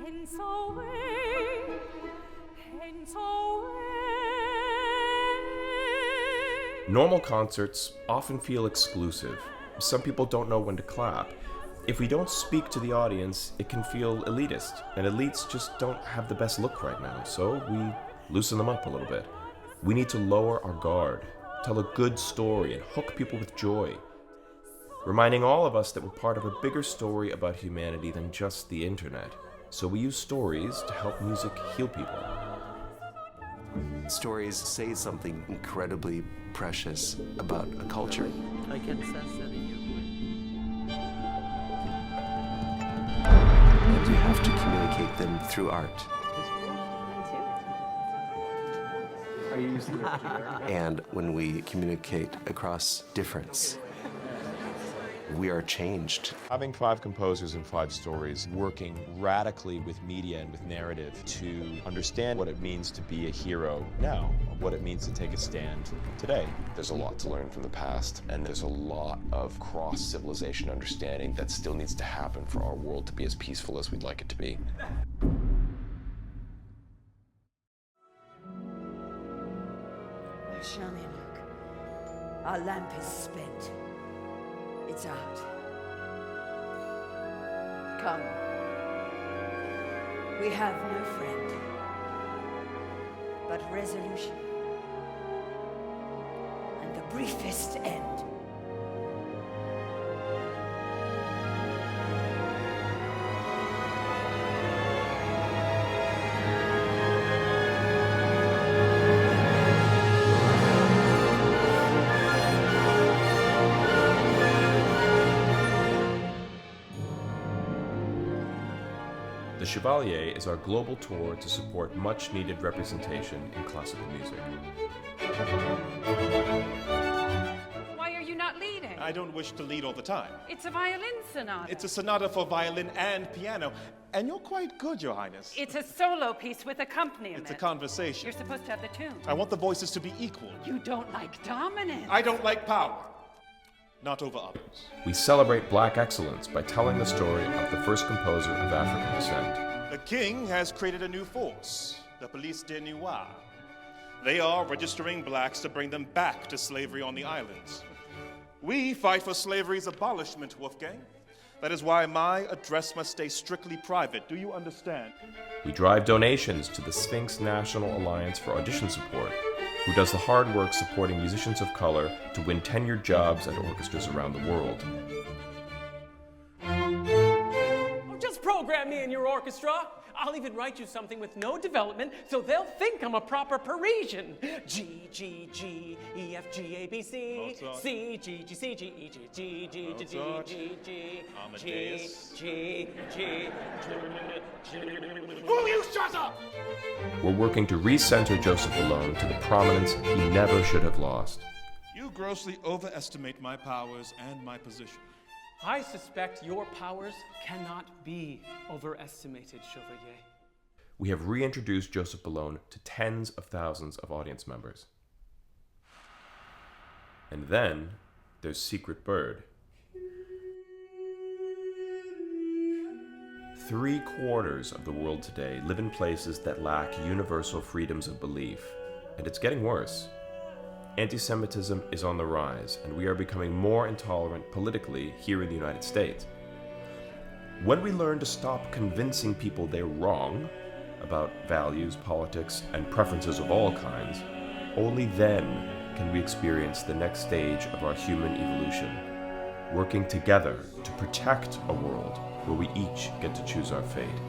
hence away, hence away. Normal concerts often feel exclusive. Some people don't know when to clap. If we don't speak to the audience, it can feel elitist, and elites just don't have the best look right now, so we loosen them up a little bit. We need to lower our guard, tell a good story, and hook people with joy, reminding all of us that we're part of a bigger story about humanity than just the internet. So we use stories to help music heal people. Stories say something incredibly precious about a culture. I can sense that in you. And you have to communicate them through art. And when we communicate across difference, we are changed. Having 5 composers and 5 stories working radically with media and with narrative to understand what it means to be a hero now, what it means to take a stand today. There's a lot to learn from the past, and there's a lot of cross-civilization understanding that still needs to happen for our world to be as peaceful as we'd like it to be. Shani, look. Our lamp is spent. It's out. Come. We have no friend, but resolution. And the briefest end. The Chevalier is our global tour to support much-needed representation in classical music. Why are you not leading? I don't wish to lead all the time. It's a violin sonata. It's a sonata for violin and piano, and you're quite good, Your Highness. It's a solo piece with accompaniment. It's a conversation. You're supposed to have the tune. I want the voices to be equal. You don't like dominance. I don't like power. Not over others. We celebrate Black excellence by telling the story of the first composer of African descent. The king has created a new force, the Police de Noir. They are registering blacks to bring them back to slavery on the islands. We fight for slavery's abolishment, Wolfgang. That is why my address must stay strictly private. Do you understand? We drive donations to the Sphinx National Alliance for Audition Support, who does the hard work supporting musicians of color to win tenured jobs at orchestras around the world. Oh, just program me in your orchestra. I'll even write you something with no development, so they'll think I'm a proper Parisian. G, G, G, E, F, G, A, B, C, Mozart. C, G, G, C, G, E, G, G, G, G, G, Mozart. G, G, Amadeus. G, G, Will you shut up? We're working to recenter Joseph Boulogne to the prominence he never should have lost. You grossly overestimate my powers and my position. I suspect your powers cannot be overestimated, Chevalier. We have reintroduced Joseph Boulogne to tens of thousands of audience members. And then there's Secret Bird. 3/4 of the world today live in places that lack universal freedoms of belief, and it's getting worse. Anti-Semitism is on the rise, and we are becoming more intolerant politically here in the United States. When we learn to stop convincing people they're wrong about values, politics, and preferences of all kinds, only then can we experience the next stage of our human evolution, working together to protect a world where we each get to choose our fate.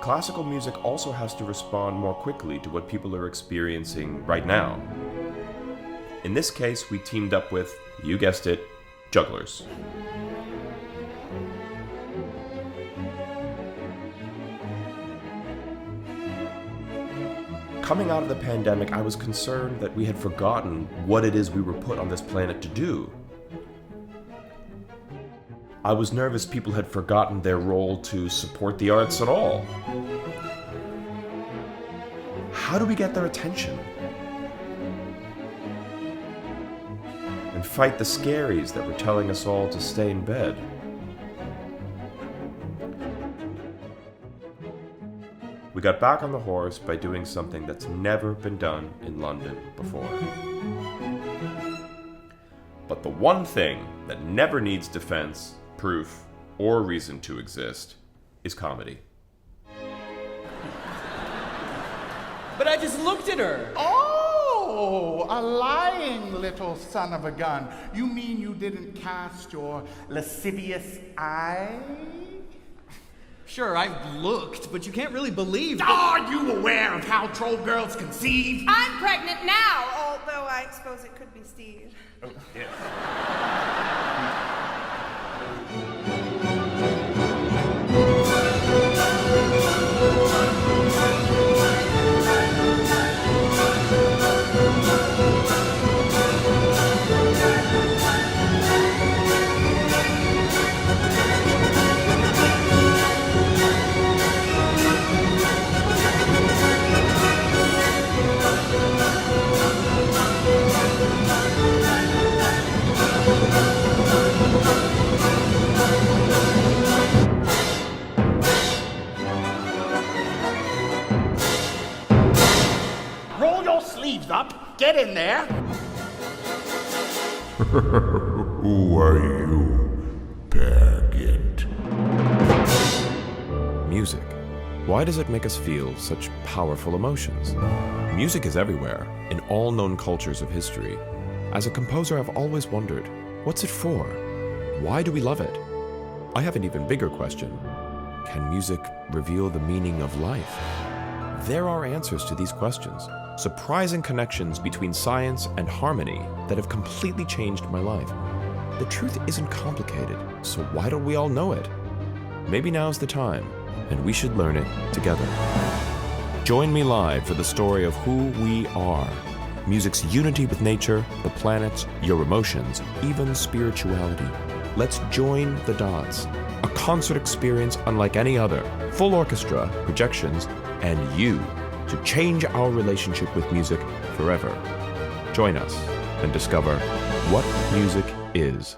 Classical music also has to respond more quickly to what people are experiencing right now. In this case, we teamed up with, you guessed it, jugglers. Coming out of the pandemic, I was concerned that we had forgotten what it is we were put on this planet to do. I was nervous people had forgotten their role to support the arts at all. How do we get their attention? And fight the scaries that were telling us all to stay in bed? We got back on the horse by doing something that's never been done in London before. But the one thing that never needs defense, proof, or reason to exist is comedy. But I just looked at her. Oh, a lying little son of a gun. You mean you didn't cast your lascivious eye? Sure, I've looked, but you can't really believe that. Are you aware of how troll girls conceive? I'm pregnant now, although I suppose it could be Steve. Oh, yes. Roll your sleeves up, get in there. Who are you, Paget? Music. Why does it make us feel such powerful emotions? Music is everywhere, in all known cultures of history. As a composer, I've always wondered, what's it for? Why do we love it? I have an even bigger question. Can music reveal the meaning of life? There are answers to these questions, surprising connections between science and harmony that have completely changed my life. The truth isn't complicated, so why don't we all know it? Maybe now's the time, and we should learn it together. Join me live for the story of who we are. Music's unity with nature, the planets, your emotions, even spirituality. Let's join the dots. A concert experience unlike any other. Full orchestra, projections, and you to change our relationship with music forever. Join us and discover what music is.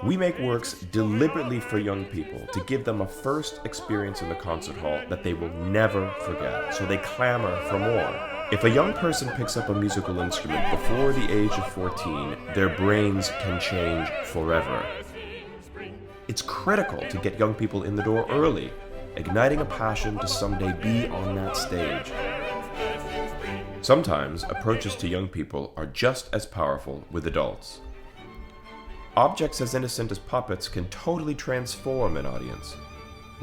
We make works deliberately for young people to give them a first experience in the concert hall that they will never forget, so they clamor for more. If a young person picks up a musical instrument before the age of 14, their brains can change forever. It's critical to get young people in the door early, igniting a passion to someday be on that stage. Sometimes approaches to young people are just as powerful with adults. Objects as innocent as puppets can totally transform an audience.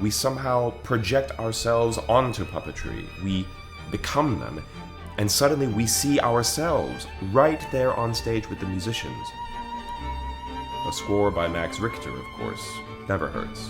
We somehow project ourselves onto puppetry. We become them, and suddenly we see ourselves right there on stage with the musicians. A score by Max Richter, of course, never hurts.